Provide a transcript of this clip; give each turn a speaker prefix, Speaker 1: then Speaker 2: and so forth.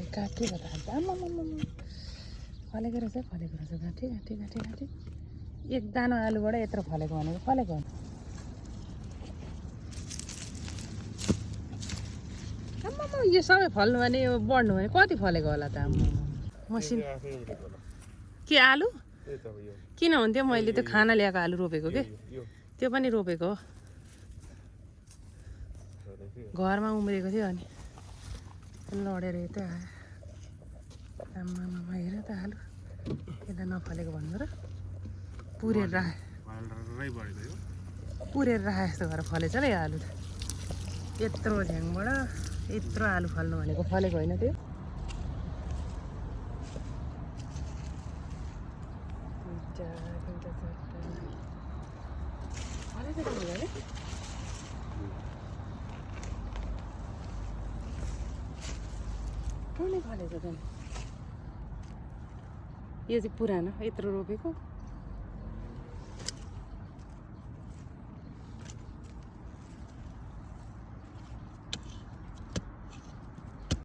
Speaker 1: काटे बता आम्मा फलेको रहेछ गाँठी गाँठी गाँठी गाँठी एक दाना आलुबाट यत्रो फलेको भनेको फलेको हो आम्मा यो सबै फल्नु भने यो बढ्नु भने कति फलेको होला त आम्मा मसिन के आलु किन हुन्थ्यो मैले त्यो खाना ल्याएको आलु रोपेको के त्यो पनि रोपेको हो घरमा उम्रेको थियो अनि लडेर यतै आयो आम्मामा हेर त आलु यता नफलेको भन्नु र पुरेर राखे जस्तो भएर फलेछ र यो आलु त यत्रो झ्याङबाट यत्रो आलु फल्नु भनेको फलेको होइन त्यो फलेछ त यो चाहिँ पुरानो यत्रो रोपेको